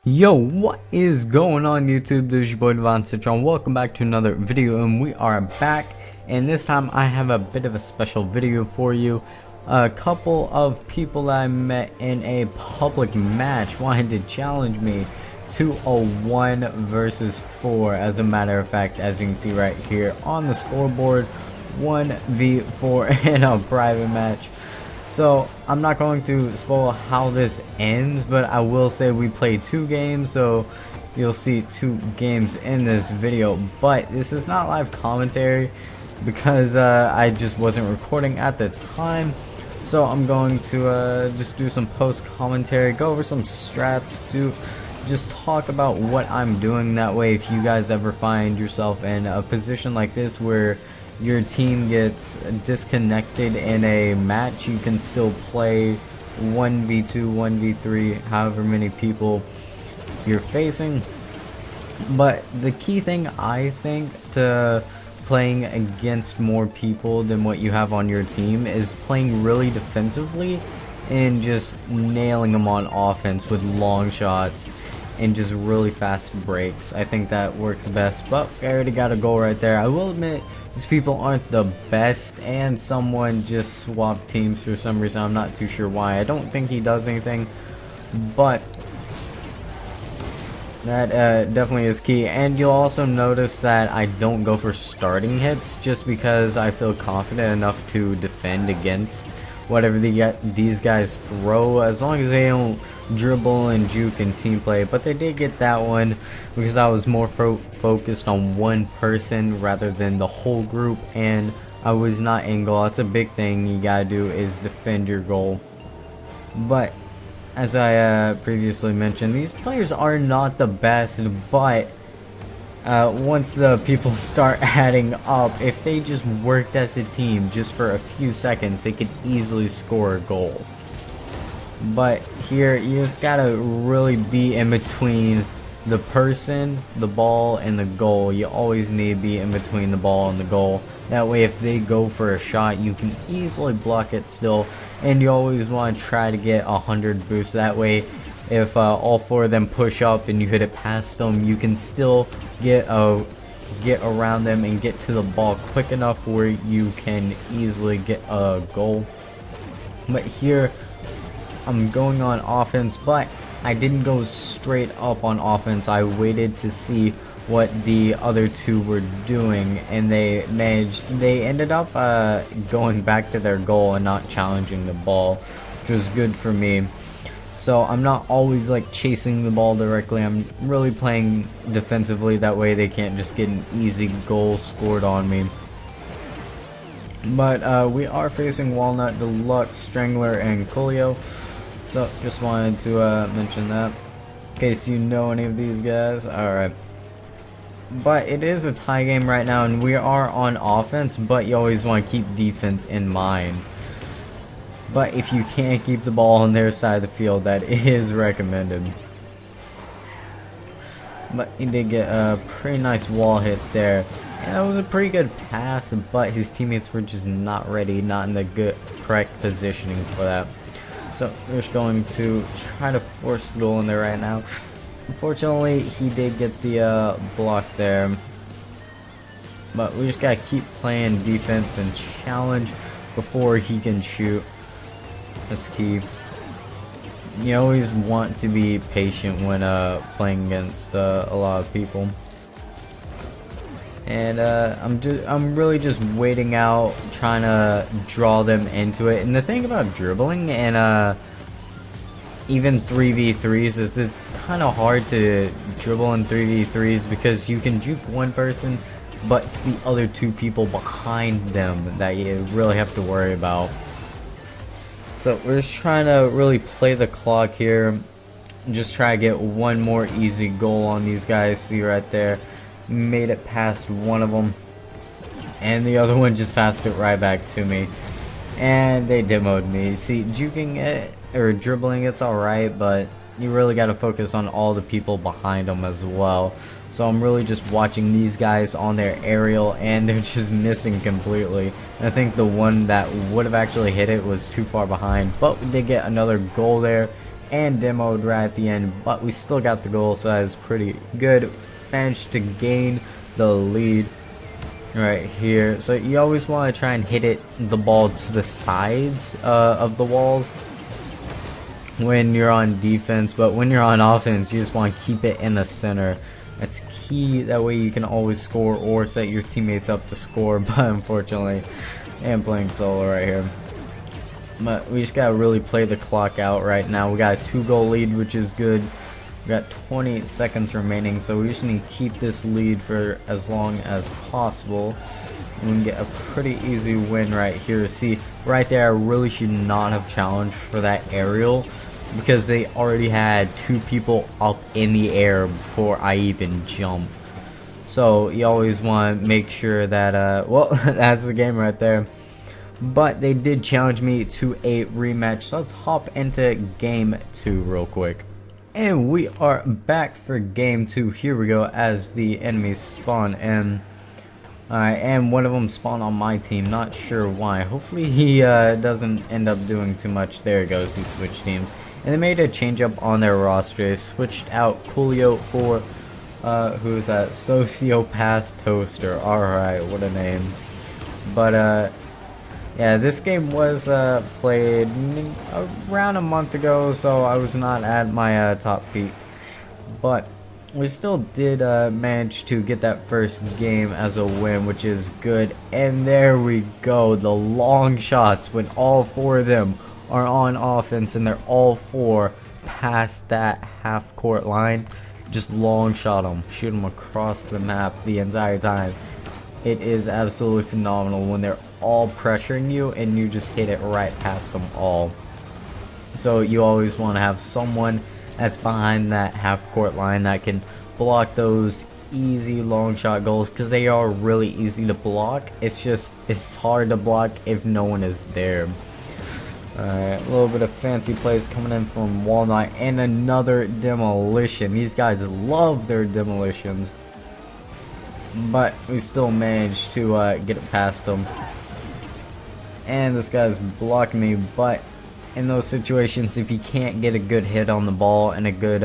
Yo, what is going on YouTube? This is your boy Tiasu. Welcome back to another video, and we are back, and this time I have a bit of a special video for you. A couple of people that I met in a public match wanted to challenge me to a 1 versus 4. As a matter of fact, as you can see right here on the scoreboard, 1v4 in a private match. So I'm not going to spoil how this ends, but I will say we played 2 games, so you'll see 2 games in this video. But this is not live commentary because I just wasn't recording at the time. So I'm going to just do some post commentary, go over some strats, just talk about what I'm doing. That way, if you guys ever find yourself in a position like this where your team gets disconnected in a match, you can still play 1v2, 1v3, however many people you're facing. But the key thing, I think, to playing against more people than what you have on your team is playing really defensively and just nailing them on offense with long shots and just really fast breaks. I think that works best. But I already got a goal right there. I will admit, these people aren't the best, and someone just swapped teams for some reason. I'm not too sure why. I don't think he does anything, but that definitely is key. And you'll also notice that I don't go for starting hits just because I feel confident enough to defend against whatever these guys throw, as long as they don't dribble and juke and team play. But they did get that one because I was more focused on one person rather than the whole group, and I was not in goal. That's a big thing you gotta do, is defend your goal. But as I previously mentioned, these players are not the best, but once the people start adding up, if they just worked as a team just for a few seconds, they could easily score a goal. But here, you just gotta really be in between the person, the ball, and the goal. You always need to be in between the ball and the goal. That way, if they go for a shot, you can easily block it still. And you always want to try to get 100 boost. That way, if all 4 of them push up and you hit it past them, you can still get around them and get to the ball quick enough where you can easily get a goal. But here, I'm going on offense, but I didn't go straight up on offense. I waited to see what the other 2 were doing, and they ended up going back to their goal and not challenging the ball, which was good for me. So I'm not always like chasing the ball directly. I'm really playing defensively. That way they can't just get an easy goal scored on me. But we are facing Walnut, Deluxe, Strangler, and Coolio. So just wanted to mention that in case you know any of these guys. Alright. But it is a tie game right now, and we are on offense, but you always want to keep defense in mind. But if you can't keep the ball on their side of the field, that is recommended. But he did get a pretty nice wall hit there. And that was a pretty good pass, but his teammates were just not ready, not in the correct positioning for that. So we're just going to try to force the goal in there right now. Unfortunately, he did get the block there. But we just gotta keep playing defense and challenge before he can shoot. That's key. You always want to be patient when playing against a lot of people. And I'm really just waiting out, trying to draw them into it. And the thing about dribbling and even 3v3s is it's kind of hard to dribble in 3v3s because you can juke one person, but it's the other 2 people behind them that you really have to worry about. So we're just trying to really play the clock here. Just try to get one more easy goal on these guys. See right there. Made it past one of them, and the other one just passed it right back to me, and they demoed me. See, juking it or dribbling, it's alright, but you really got to focus on all the people behind them as well. So I'm really just watching these guys on their aerial, and they're just missing completely. And I think the one that would have actually hit it was too far behind, but we did get another goal there and demoed right at the end, but we still got the goal, so that is pretty good. Managed to gain the lead right here. So you always want to try and hit the ball to the sides of the walls when you're on defense, but when you're on offense you just want to keep it in the center. That's key, that way you can always score or set your teammates up to score. But unfortunately I am playing solo right here, but we just gotta really play the clock out right now. We got a 2-goal lead, which is good. We got 28 seconds remaining, so we just need to keep this lead for as long as possible. We can get a pretty easy win right here. See, right there, I really should not have challenged for that aerial, because they already had 2 people up in the air before I even jumped. So you always want to make sure that, well, that's the game right there. But they did challenge me to a rematch, so let's hop into game 2 real quick. And we are back for game 2. Here we go, as the enemies spawn in. And one of them spawned on my team, not sure why. Hopefully he doesn't end up doing too much. There he goes, he switched teams. And they made a change up on their roster. They switched out Coolio for, who is that? Sociopath Toaster. Alright, what a name. But, yeah, this game was played around a month ago, so I was not at my top peak. But we still did manage to get that first game as a win, which is good. And there we go, the long shots when all 4 of them are on offense and they're all 4 past that half-court line. Just long shot them, shoot them across the map the entire time. It is absolutely phenomenal when they're all pressuring you and you just hit it right past them all. So you always want to have someone that's behind that half-court line that can block those easy long shot goals, because they are really easy to block. It's just, it's hard to block if no one is there. Alright, a little bit of fancy plays coming in from Walnut, and another demolition. These guys love their demolitions, but we still managed to get it past them. And this guy's blocking me, but in those situations, if you can't get a good hit on the ball and a good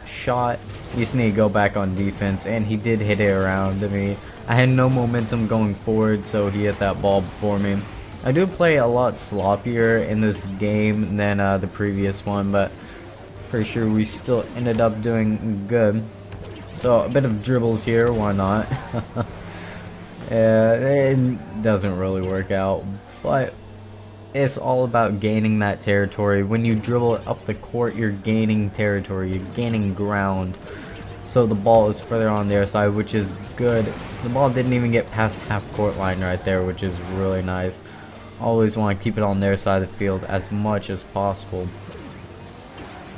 shot, you just need to go back on defense. And he did hit it around to me. I had no momentum going forward, so he hit that ball before me. I do play a lot sloppier in this game than the previous one, but pretty sure we still ended up doing good. So a bit of dribbles here, why not? It doesn't really work out, but it's all about gaining that territory. When you dribble up the court, you're gaining territory, you're gaining ground. So the ball is further on their side, which is good. The ball didn't even get past half-court line right there, which is really nice. Always want to keep it on their side of the field as much as possible.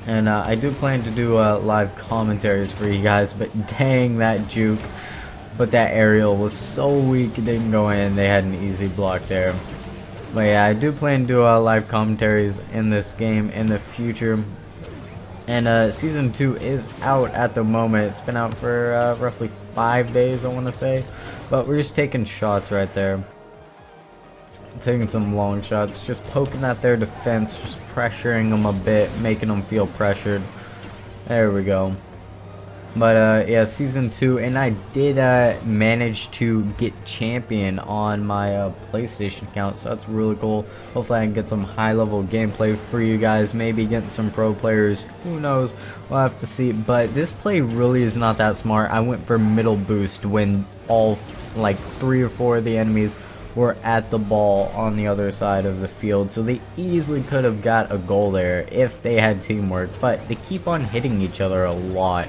And I do plan to do live commentaries for you guys, but dang, that juke. But that aerial was so weak, it didn't go in. They had an easy block there. But yeah, I do plan to do live commentaries in this game in the future. And Season 2 is out at the moment. It's been out for roughly 5 days, I want to say. But we're just taking shots right there. Taking some long shots, just poking at their defense, just pressuring them a bit, making them feel pressured. There we go. But yeah, Season 2, and I did manage to get champion on my PlayStation account, so that's really cool. Hopefully I can get some high-level gameplay for you guys, maybe get some pro players, who knows, we'll have to see. But this play really is not that smart. I went for middle boost when all, like, 3 or 4 of the enemies were at the ball on the other side of the field, so they easily could have got a goal there if they had teamwork, but they keep on hitting each other a lot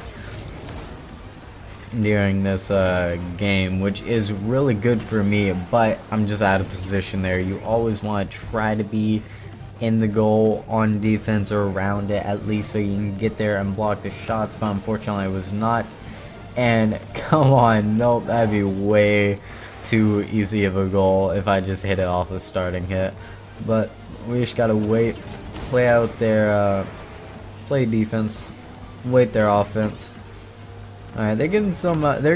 during this game, which is really good for me, but I'm just out of position there. You always want to try to be in the goal on defense or around it at least, so you can get there and block the shots, but unfortunately I was not. And come on, nope, that'd be way too easy of a goal if I just hit it off a starting hit. But we just gotta wait, play out their play defense, wait their offense. Alright, they're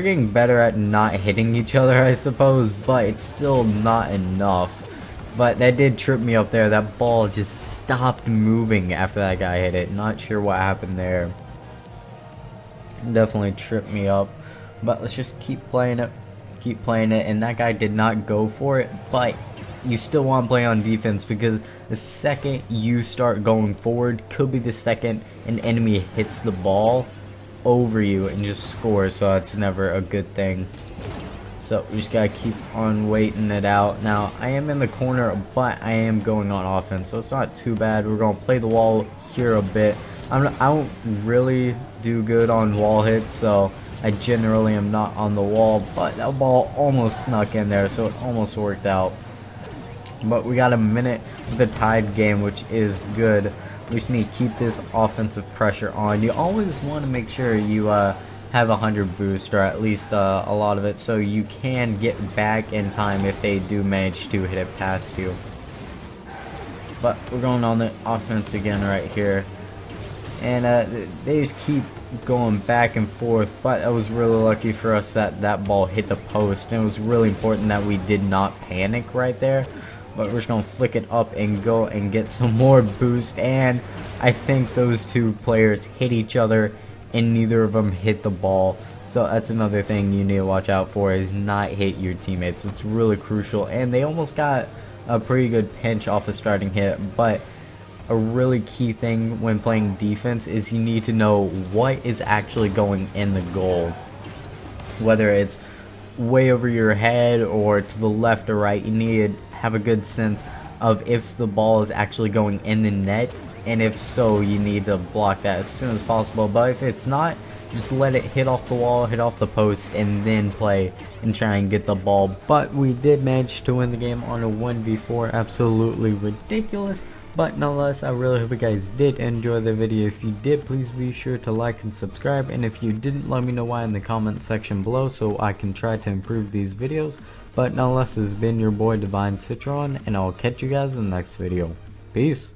getting better at not hitting each other, I suppose, but it's still not enough. But that did trip me up there. That ball just stopped moving after that guy hit it. Not sure what happened there. Definitely tripped me up. But let's just keep playing it. Keep playing it. And that guy did not go for it. But you still want to play on defense, because the second you start going forward could be the second an enemy hits the ball over you and just scores. So it's never a good thing. So we just gotta keep on waiting it out. Now I am in the corner, but I am going on offense, so it's not too bad. We're gonna play the wall here a bit. I don't really do good on wall hits, so I generally am not on the wall, but that ball almost snuck in there, so it almost worked out. But we got a minute of the tied game, which is good. We just need to keep this offensive pressure on. You always want to make sure you have 100 boost, or at least a lot of it, so you can get back in time if they do manage to hit it past you. But we're going on the offense again right here, and they just keep going back and forth. But it was really lucky for us that that ball hit the post, and it was really important that we did not panic right there. But we're just gonna flick it up and go and get some more boost, and I think those two players hit each other and neither of them hit the ball. So that's another thing you need to watch out for, is not hit your teammates. It's really crucial. And they almost got a pretty good pinch off a starting hit, but a really key thing when playing defense is you need to know what is actually going in the goal. Whether it's way over your head or to the left or right, you need to have a good sense of if the ball is actually going in the net, and if so, you need to block that as soon as possible. But if it's not, just let it hit off the wall, hit off the post, and then play and try and get the ball. But we did manage to win the game on a 1v4, absolutely ridiculous. But nonetheless, I really hope you guys did enjoy the video. If you did, please be sure to like and subscribe, and if you didn't, let me know why in the comment section below so I can try to improve these videos. But nonetheless, this has been your boy Divine Citron, and I'll catch you guys in the next video. Peace.